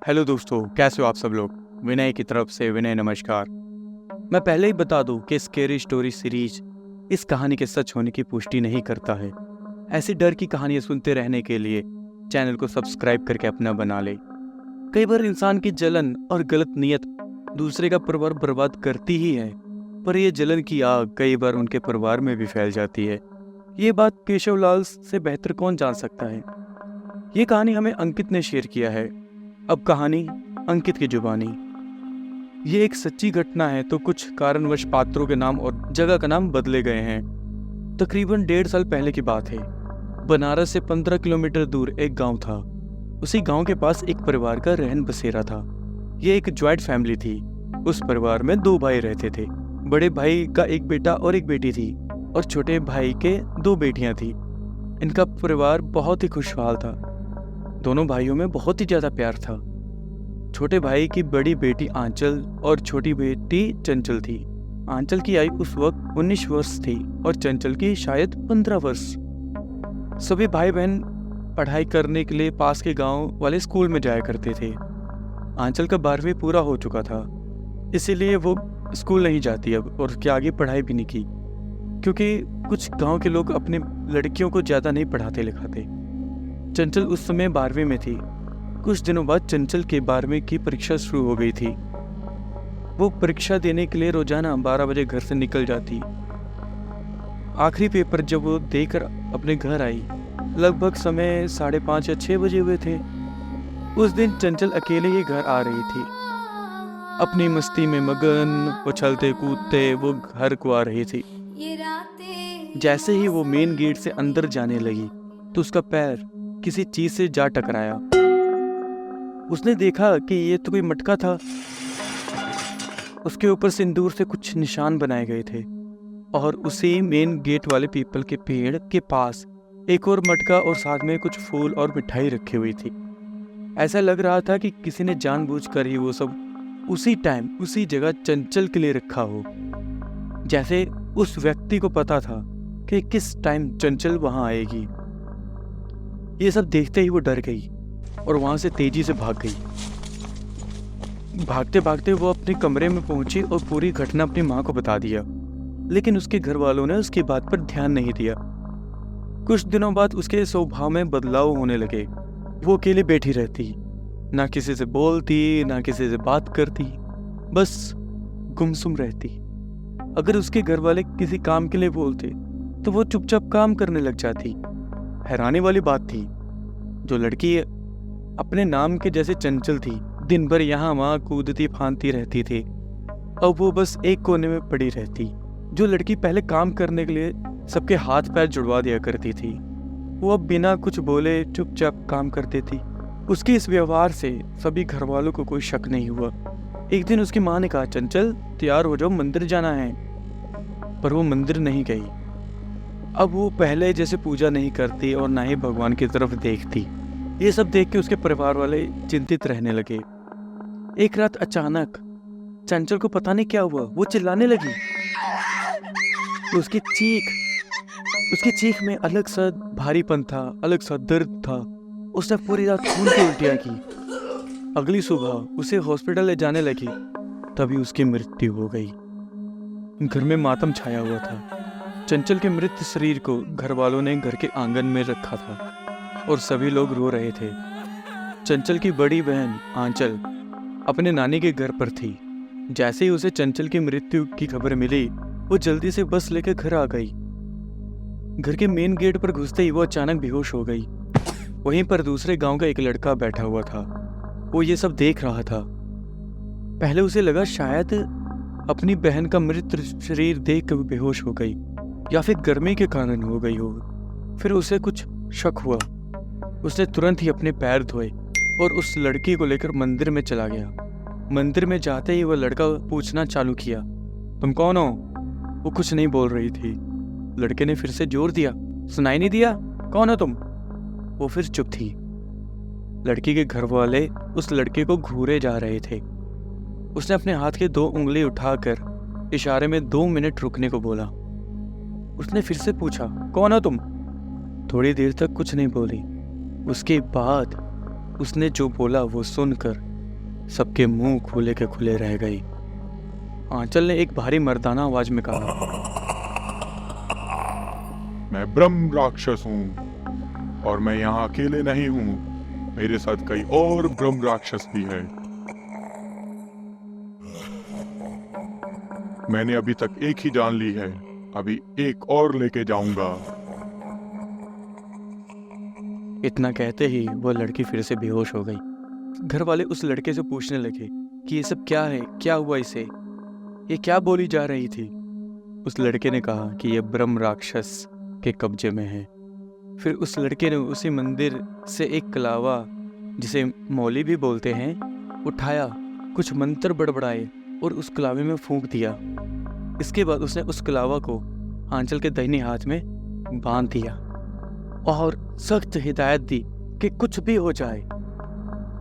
Hello दोस्तों, कैसे हो आप सब लोग। विनय की तरफ से विनय नमस्कार। मैं पहले ही बता दूं कि स्केरी स्टोरी सीरीज इस कहानी के सच होने की पुष्टि नहीं करता है। ऐसी डर की कहानियां सुनते रहने के लिए चैनल को सब्सक्राइब करके अपना बना ले। कई बार इंसान की जलन और गलत नियत दूसरे का परिवार बर्बाद करती ही है, पर यह जलन की आग कई बार उनके परिवार में भी फैल जाती है। ये बात केशवलाल से बेहतर कौन जान सकता है। ये कहानी हमें अंकित ने शेयर किया है। अब कहानी अंकित की जुबानी। ये एक सच्ची घटना है, तो कुछ कारणवश पात्रों के नाम और जगह का नाम बदले गए हैं। तकरीबन 1.5 साल पहले की बात है। बनारस से 15 किलोमीटर दूर एक गांव था। उसी गांव के पास एक परिवार का रहन बसेरा था। ये एक ज्वाइंट फैमिली थी। उस परिवार में 2 भाई रहते थे। बड़े भाई का एक बेटा और एक बेटी थी, और छोटे भाई के 2 बेटियां थी। इनका परिवार बहुत ही खुशहाल था। दोनों भाइयों में बहुत ही ज्यादा प्यार था। छोटे भाई की बड़ी बेटी आंचल और छोटी बेटी चंचल थी। आंचल की आयु उस वक्त 19 वर्ष थी और चंचल की शायद 15 वर्ष। सभी भाई बहन पढ़ाई करने के लिए पास के गांव वाले स्कूल में जाया करते थे। आंचल का 12वीं पूरा हो चुका था, इसीलिए वो स्कूल नहीं जाती अब, और उसके आगे पढ़ाई भी नहीं की, क्योंकि कुछ गांव के लोग अपने लड़कियों को ज्यादा नहीं पढ़ाते लिखाते। चंचल उस समय 12वीं में थी। कुछ दिनों बाद चंचल के 12वीं की परीक्षा शुरू हो गई थी। वो परीक्षा देने के लिए रोजाना 12 बजे घर से निकल जाती। आखिरी पेपर जब वो देकर अपने घर आई, लगभग समय 5:30 या 6 बजे हुए थे। उस दिन चंचल अकेले ही घर आ रही थी। अपनी मस्ती में मगन उछलते कूदते वो घर को आ रही थी। जैसे ही वो मेन गेट से अंदर जाने लगी तो उसका पैर किसी चीज से जा टकराया। उसने देखा कि ये तो कोई मटका था। उसके ऊपर सिंदूर से कुछ निशान बनाए गए थे, और उसी मेन गेट वाले पीपल के पेड़ के पास एक और मटका और साथ में कुछ फूल और मिठाई रखी हुई थी। ऐसा लग रहा था कि किसी ने जानबूझकर ही वो सब उसी टाइम उसी जगह चंचल के लिए रखा हो, जैसे उस व्यक्ति को पता था कि किस टाइम चंचल वहां आएगी। ये सब देखते ही वो डर गई और वहां से तेजी से भाग गई। भागते भागते वो अपने कमरे में पहुंची और पूरी घटना अपनी माँ को बता दिया, लेकिन उसके घर वालों ने उसकी बात पर ध्यान नहीं दिया। कुछ दिनों बाद उसके स्वभाव में बदलाव होने लगे। वो अकेले बैठी रहती, ना किसी से बोलती ना किसी से बात करती, बस गुमसुम रहती। अगर उसके घर वाले किसी काम के लिए बोलते तो वो चुपचाप काम करने लग जाती। हैरानी वाली बात थी, जो लड़की अपने नाम के जैसे चंचल थी, दिन भर यहाँ वहाँ कूदती फांदती रहती थी, अब वो बस एक कोने में पड़ी रहती। जो लड़की पहले काम करने के लिए सबके हाथ पैर जुड़वा दिया करती थी, वो अब बिना कुछ बोले चुपचाप काम करती थी। उसके इस व्यवहार से सभी घर वालों को कोई शक नहीं हुआ। एक दिन उसकी माँ ने कहा, चंचल तैयार हो जाओ, मंदिर जाना है। पर वो मंदिर नहीं गई। अब वो पहले जैसे पूजा नहीं करती और ना ही भगवान की तरफ देखती। ये सब देख के उसके परिवार वाले चिंतित रहने लगे। एक रात अचानक चंचल को पता नहीं क्या हुआ, वो चिल्लाने लगी। उसकी चीख में अलग सा भारीपन था, अलग सा दर्द था। उसने पूरी रात खून की उल्टियां की। अगली सुबह उसे हॉस्पिटल ले जाने लगी, तभी उसकी मृत्यु हो गई। घर में मातम छाया हुआ था। चंचल के मृत शरीर को घर वालों ने घर के आंगन में रखा था और सभी लोग रो रहे थे। चंचल की बड़ी बहन आंचल अपने नानी के घर पर थी। जैसे ही उसे चंचल की मृत्यु की खबर मिली, वो जल्दी से बस लेकर घर आ गई। घर के मेन गेट पर घुसते ही वो अचानक बेहोश हो गई। वहीं पर दूसरे गांव का एक लड़का बैठा हुआ था। वो ये सब देख रहा था। पहले उसे लगा शायद अपनी बहन का मृत शरीर देख कर बेहोश हो गई, या फिर गर्मी के कारण हो गई हो। फिर उसे कुछ शक हुआ। उसने तुरंत ही अपने पैर धोए और उस लड़की को लेकर मंदिर में चला गया। मंदिर में जाते ही वह लड़का पूछना चालू किया, तुम कौन हो? वो कुछ नहीं बोल रही थी। लड़के ने फिर से जोर दिया, सुनाई नहीं दिया? कौन हो तुम? वो फिर चुप थी। लड़की के घर वाले उस लड़के को घूरे जा रहे थे। उसने अपने हाथ के 2 उंगली उठाकर इशारे में 2 मिनट रुकने को बोला। उसने फिर से पूछा, कौन हो तुम? थोड़ी देर तक कुछ नहीं बोली। उसके बाद उसने जो बोला वो सुनकर सबके मुंह खुले के खुले रह गए। आंचल ने एक भारी मर्दाना आवाज में कहा, मैं ब्रह्म राक्षस हूँ और मैं यहाँ अकेले नहीं हूँ, मेरे साथ कई और ब्रह्म राक्षस भी है। मैंने अभी तक एक ही जान ली है, अभी एक और लेके जाऊंगा। इतना कहते ही वो लड़की फिर से बेहोश हो गई। घर वाले उस लड़के से पूछने लगे कि ये सब क्या है, क्या हुआ इसे, ये क्या बोली जा रही थी। उस लड़के ने कहा कि ये ब्रह्म राक्षस के कब्जे में है। फिर उस लड़के ने उसी मंदिर से एक कलावा, जिसे मौली भी बोलते हैं, उठाया, कुछ मंत्र बड़बड़ाए और उस कलावे में फूंक दिया। इसके बाद उसने उस कलावा को आंचल के दाहिने हाथ में बांध दिया और सख्त हिदायत दी कि कुछ भी हो जाए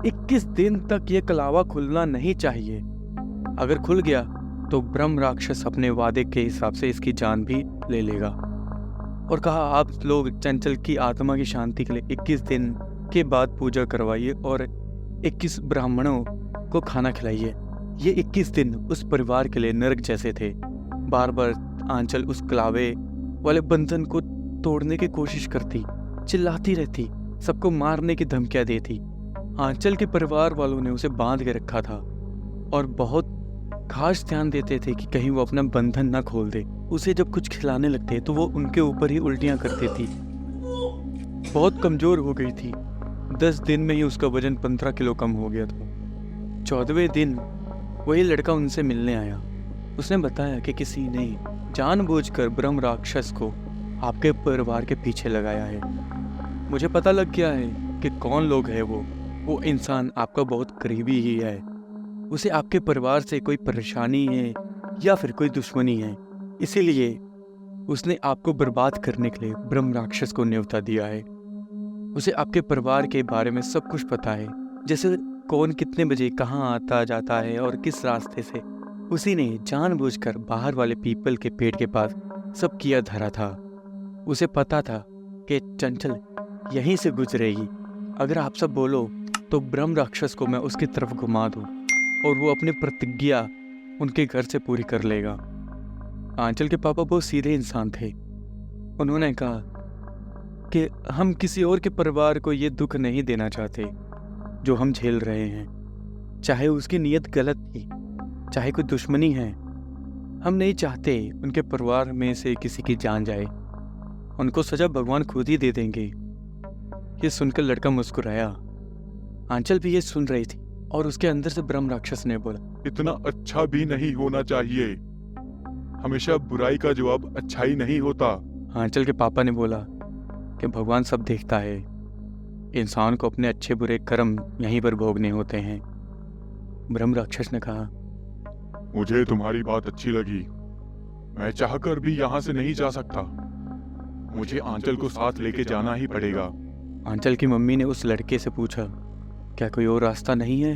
21 दिन तक ये कलावा खुलना नहीं चाहिए। अगर खुल गया तो ब्रह्म राक्षस अपने वादे के हिसाब से इसकी जान भी ले लेगा। और कहा, आप लोग चंचल की आत्मा की शांति के लिए 21 दिन के बाद पूजा करवाइए और 21 ब्राह्मणों को खाना खिलाइए। ये 21 दिन उस परिवार के लिए नरक जैसे थे। बार बार आंचल उस कलावे वाले बंधन को तोड़ने की कोशिश करती, चिल्लाती रहती, सबको मारने की धमकियां देती। आंचल के परिवार वालों ने उसे बांध के रखा था और बहुत खास ध्यान देते थे कि कहीं वो अपना बंधन ना खोल दे। उसे जब कुछ खिलाने लगते तो वो उनके ऊपर ही उल्टियां कर देती। बहुत कमजोर हो गई थी। 10 दिन में ही उसका वजन 15 किलो कम हो गया था। 14वें दिन वही लड़का उनसे मिलने आया। उसने बताया कि किसी ने जानबूझकर ब्रह्म राक्षस को आपके परिवार के पीछे लगाया है। मुझे पता लग गया है कि कौन लोग है वो इंसान आपका बहुत करीबी ही है। उसे आपके परिवार से कोई परेशानी है या फिर कोई दुश्मनी है, इसीलिए उसने आपको बर्बाद करने के लिए ब्रह्म राक्षस को न्योता दिया है। उसे आपके परिवार के बारे में सब कुछ पता है, जैसे कौन कितने बजे कहाँ आता जाता है और किस रास्ते से। उसी ने जानबूझकर बाहर वाले पीपल के पेड़ के पास सब किया धरा था। उसे पता था कि चंचल यहीं से गुजरेगी। अगर आप सब बोलो तो ब्रह्म राक्षस को मैं उसकी तरफ घुमा दूं और वो अपनी प्रतिज्ञा उनके घर से पूरी कर लेगा। आंचल के पापा बहुत सीधे इंसान थे। उन्होंने कहा कि हम किसी और के परिवार को ये दुख नहीं देना चाहते जो हम झेल रहे हैं, चाहे उसकी नीयत गलत थी, चाहे कोई दुश्मनी है। हम नहीं चाहते उनके परिवार में से किसी की जान जाए। उनको सजा भगवान खुद ही दे देंगे। ये सुनकर लड़का मुस्कुराया। आंचल भी ये सुन रही थी और उसके अंदर से ब्रह्म राक्षस ने बोला, इतना अच्छा भी नहीं होना चाहिए। हमेशा बुराई का जवाब अच्छाई नहीं होता। आंचल के पापा ने बोला कि भगवान सब देखता है, इंसान को अपने अच्छे बुरे कर्म यहीं पर भोगने होते हैं। ब्रह्म राक्षस ने कहा, मुझे तुम्हारी बात अच्छी लगी। मैं चाहकर भी यहाँ से नहीं जा सकता। मुझे आंचल को साथ लेके जाना ही पड़ेगा। आंचल की मम्मी ने उस लड़के से पूछा, क्या कोई और रास्ता नहीं है?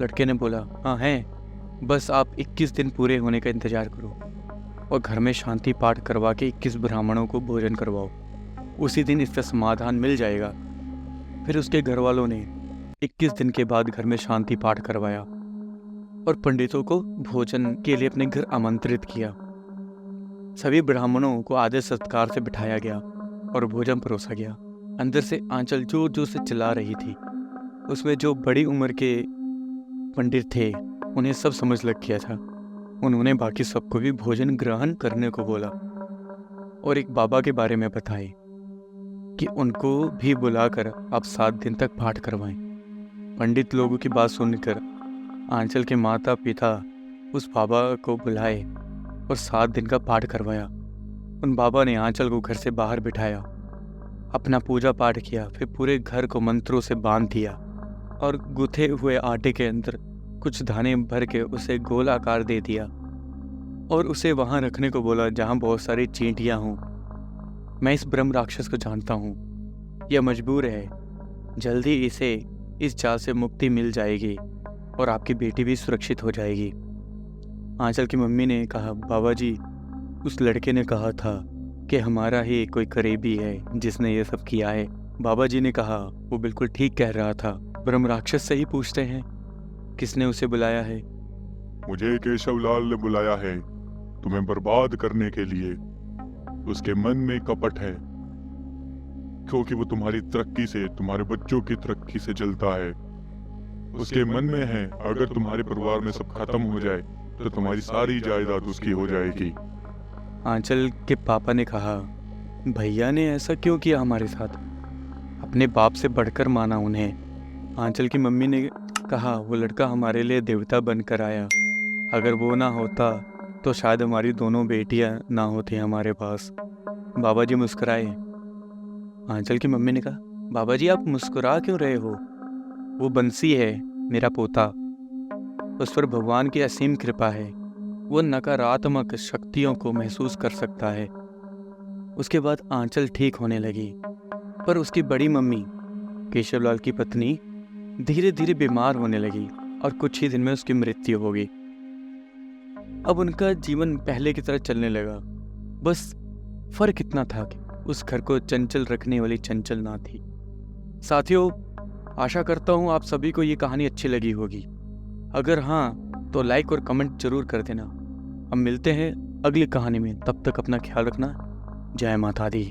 लड़के ने बोला, हाँ है, बस आप 21 दिन पूरे होने का इंतजार करो और घर में शांति पाठ करवा के 21 ब्राह्मणों को भोजन करवाओ। उसी दिन इसका समाधान मिल जाएगा। फिर उसके घर वालों ने 21 दिन के बाद घर में शांति पाठ करवाया और पंडितों को भोजन के लिए अपने घर आमंत्रित किया। सभी ब्राह्मणों को आदर सत्कार से बिठाया गया और भोजन परोसा गया। अंदर से आंचल जोर जोर से चिल्ला रही थी। उसमें जो बड़ी उम्र के पंडित थे उन्हें सब समझ लग गया था। उन्होंने बाकी सबको भी भोजन ग्रहण करने को बोला और एक बाबा के बारे में बताए कि उनको भी बुलाकर आप 7 दिन तक पाठ करवाएं। पंडित लोगों की बात सुनकर आंचल के माता पिता उस बाबा को बुलाए और 7 दिन का पाठ करवाया। उन बाबा ने आंचल को घर से बाहर बिठाया, अपना पूजा पाठ किया, फिर पूरे घर को मंत्रों से बांध दिया और गुथे हुए आटे के अंदर कुछ दाने भर के उसे गोल आकार दे दिया और उसे वहां रखने को बोला जहां बहुत सारी चींटियां हों। मैं इस ब्रह्म राक्षस को जानता हूँ, यह मजबूर है। जल्दी इसे इस जाल से मुक्ति मिल जाएगी और आपकी बेटी भी सुरक्षित हो जाएगी। आंचल की मम्मी ने कहा, बाबा जी, उस लड़के ने कहा था कि हमारा ही कोई करीबी है जिसने ये सब किया है। बाबा जी ने कहा वो बिल्कुल ठीक कह रहा था, ब्रह्म राक्षस से ही पूछते हैं। किसने उसे बुलाया है? मुझे केशवलाल ने बुलाया है तुम्हें बर्बाद करने के लिए। उसके मन में कपट है, क्योंकि वो तुम्हारी तरक्की से, तुम्हारे बच्चों की तरक्की से जलता है। उसके मन में है अगर तुम्हारे परिवार में सब खत्म हो जाए तो तुम्हारी सारी जायदाद उसकी हो जाएगी। आंचल के पापा ने कहा, भैया ने ऐसा क्यों किया हमारे साथ? अपने बाप से बढ़कर माना उन्हें। आंचल की मम्मी ने कहा, वो लड़का हमारे लिए देवता बनकर आया। अगर वो ना होता तो शायद हमारी दोनों बेटियां ना होती हमारे पास। बाबा जी मुस्कुराए। आंचल की मम्मी ने कहा, बाबा जी आप मुस्कुरा क्यों रहे हो? वो बंसी है, मेरा पोता। उस पर भगवान की असीम कृपा है। वो नकारात्मक शक्तियों को महसूस कर सकता है। उसके बाद आंचल ठीक होने लगी, पर उसकी बड़ी मम्मी केशवलाल की पत्नी धीरे धीरे बीमार होने लगी और कुछ ही दिन में उसकी मृत्यु हो गई। अब उनका जीवन पहले की तरह चलने लगा। बस फर्क इतना था कि उस घर को चंचल रखने वाली चंचल ना थी। साथियों, आशा करता हूँ आप सभी को ये कहानी अच्छी लगी होगी। अगर हाँ तो लाइक और कमेंट जरूर कर देना। हम मिलते हैं अगली कहानी में, तब तक अपना ख्याल रखना। जय माता दी।